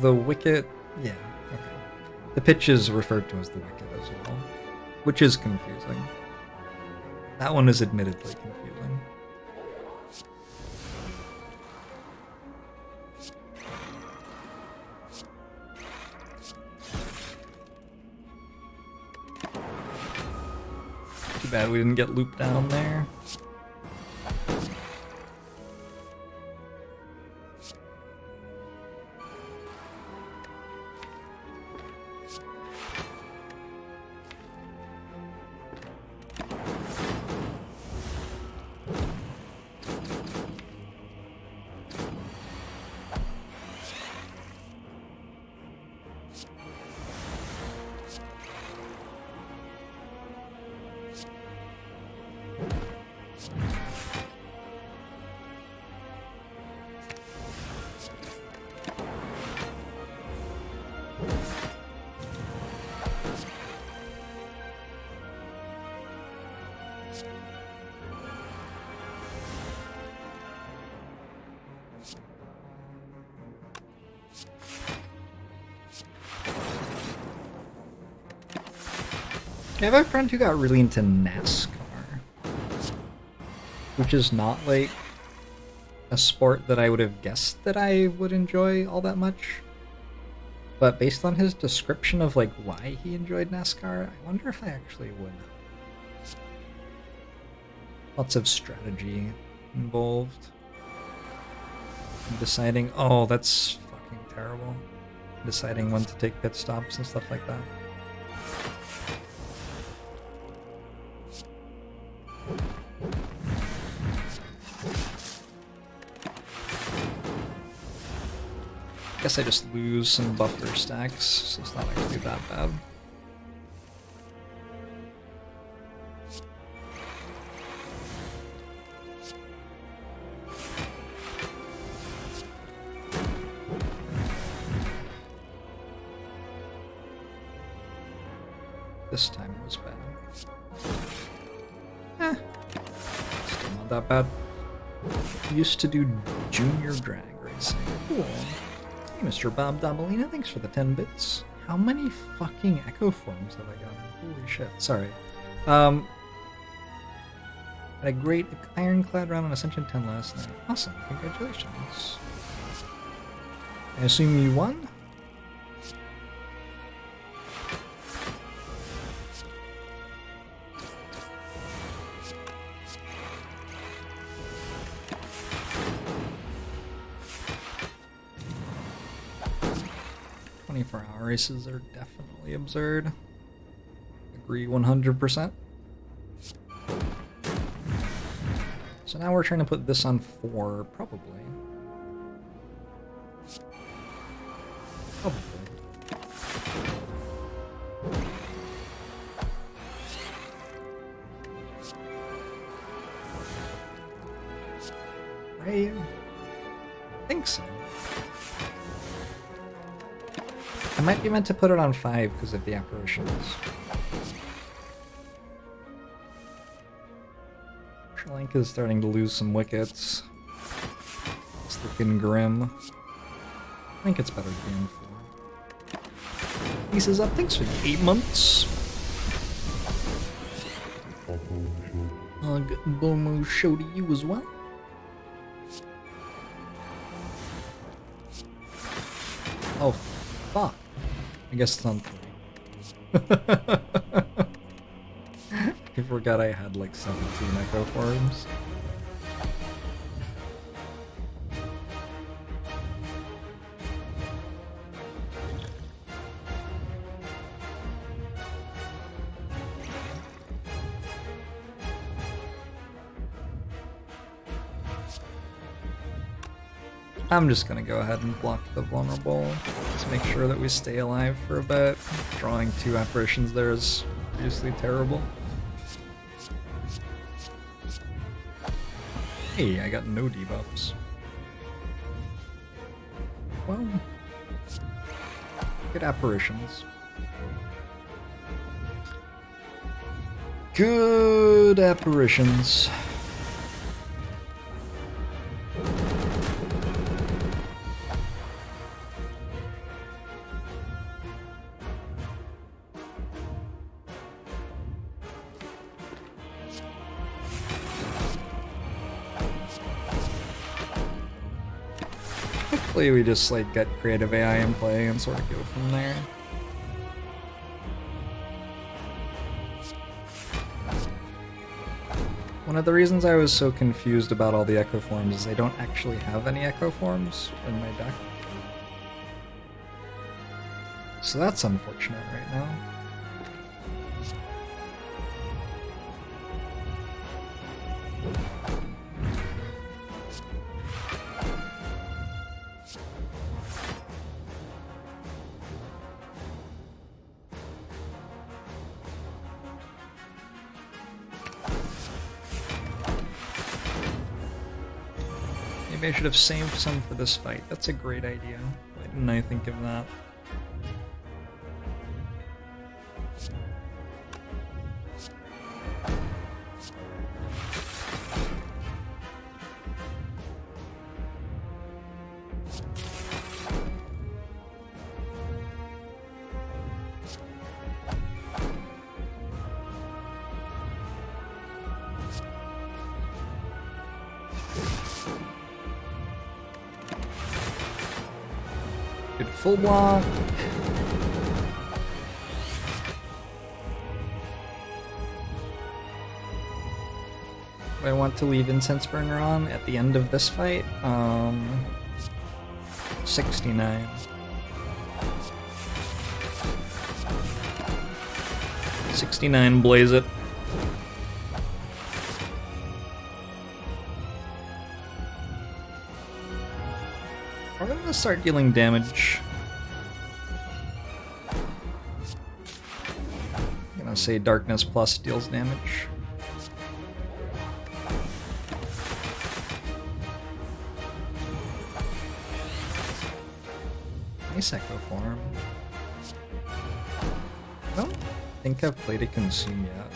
the wicket, yeah, okay. The pitch is referred to as the wicket as well, which is confusing. That one is admittedly confusing. Too bad we didn't get looped down there. I have a friend who got really into NASCAR, which is not like a sport that I would have guessed that I would enjoy all that much. But based on his description of like why he enjoyed NASCAR, I wonder if I actually would. Lots of strategy involved. Deciding, oh, that's fucking terrible. Deciding when to take pit stops and stuff like that. Guess I just lose some buffer stacks, so it's not actually that bad. This time was bad. Still not that bad. Used to do junior drag racing. Cool. Hey, Mr. Bob Dobalina, thanks for the 10 bits. How many fucking echo forms have I gotten? Holy shit. Sorry. Had a great ironclad round on Ascension 10 last night. Awesome. Congratulations. I assume you won? .24-hour races are definitely absurd. Agree 100%. So now we're trying to put this on 4, probably. Probably. Right? I think so. I might be meant to put it on 5 because of the apparitions. Link is starting to lose some wickets. It's looking grim. I think it's better to be in 4. Lisa's up. Thanks for the 8 months. Bomo show to you as well. Oh, fuck. I guess it's on 3. I forgot I had like 17 echo forms. I'm just gonna go ahead and block the vulnerable to make sure that we stay alive for a bit. Drawing 2 apparitions there is obviously terrible. Hey, I got no debuffs. Well, good apparitions. Good apparitions. Hopefully we just like get creative AI in play and sort of go from there. One of the reasons I was so confused about all the echo forms is I don't actually have any echo forms in my deck. So that's unfortunate right now. Maybe I should have saved some for this fight. That's a great idea. Why didn't I think of that? Good full block. I want to leave Incense Burner on at the end of this fight? 69. 69, blaze it. I'm gonna start dealing damage. I'm gonna say Darkness Plus deals damage. Nice Echo Form. I don't think I've played a Consume yet.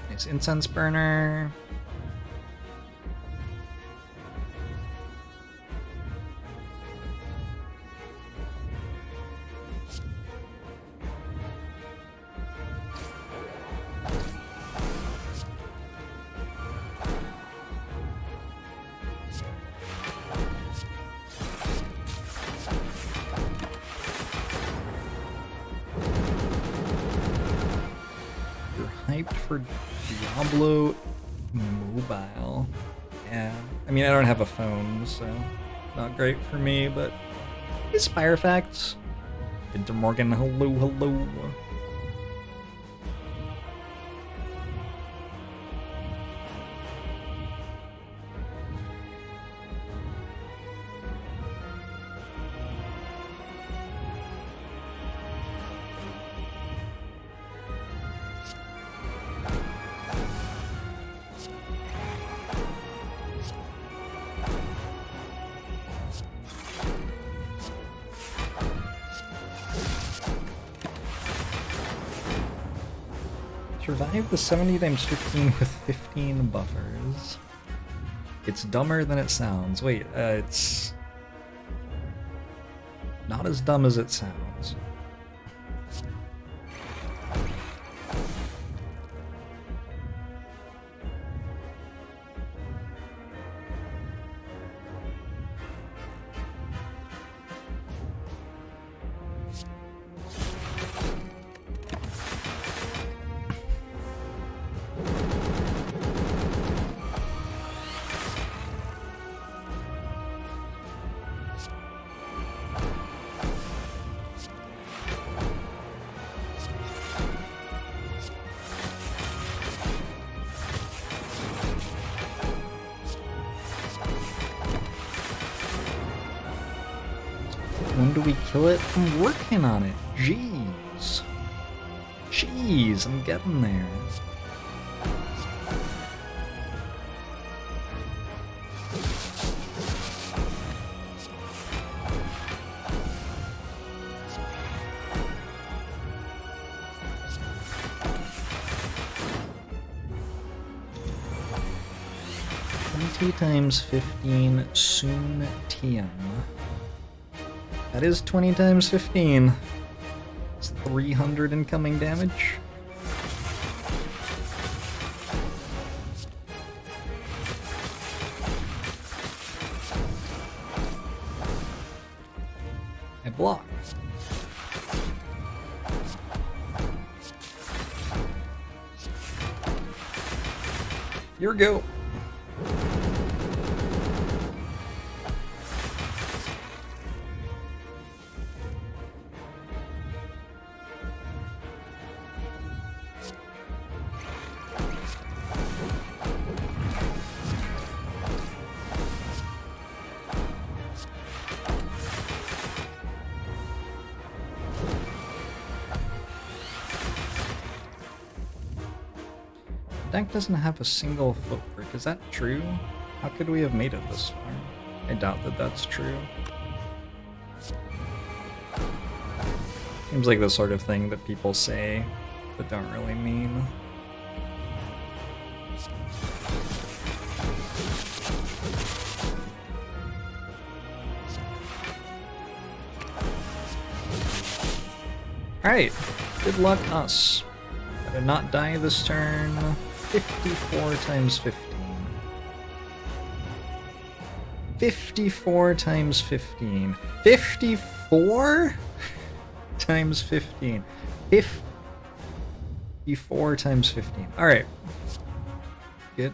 Nice Incense Burner. Hyped for Diablo Mobile. Yeah, I mean, I don't have a phone, so not great for me, but it's Spire Facts. Winter Morgan, hello, hello. Survive the 70 times 15 with 15 buffers. It's dumber than it sounds. Wait, it's not as dumb as it sounds. When do we kill it? I'm working on it. Jeez. Jeez, I'm getting there. Times 15 soon TM. That is 20 times 15. It's 300 incoming damage. I block. Here we go. Deck doesn't have a single footwork. Is that true? How could we have made it this far? I doubt that that's true. Seems like the sort of thing that people say but don't really mean. Alright, good luck us. Gotta not die this turn. 54 times 15. 54 times 15. 54 times 15. 54 times 15. Alright. Good.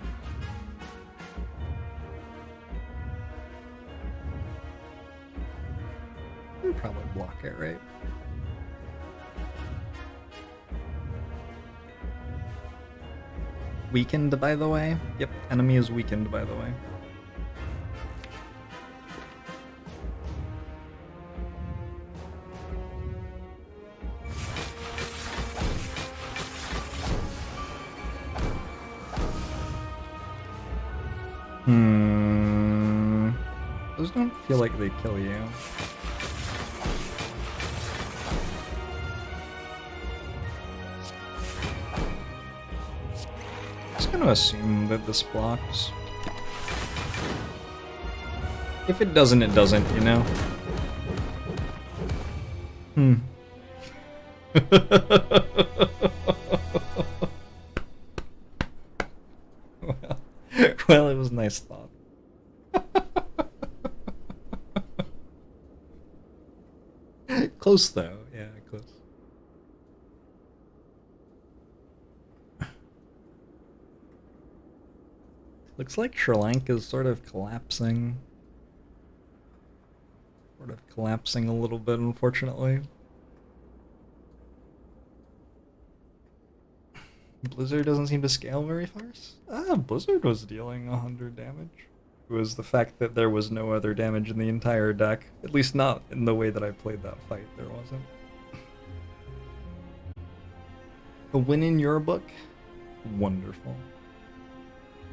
We'll probably block it, right? Weakened, by the way. Yep, enemy is weakened, by the way. Those don't feel like they kill you. Just gonna assume that this blocks. If it doesn't, it doesn't, you know? Well, it was a nice thought. Close though, yeah, close. Looks like Sri Lanka is sort of collapsing. A little bit, unfortunately. Blizzard doesn't seem to scale very fast. Blizzard was dealing 100 damage. It was the fact that there was no other damage in the entire deck. At least not in the way that I played that fight, there wasn't. A win in your book? Wonderful.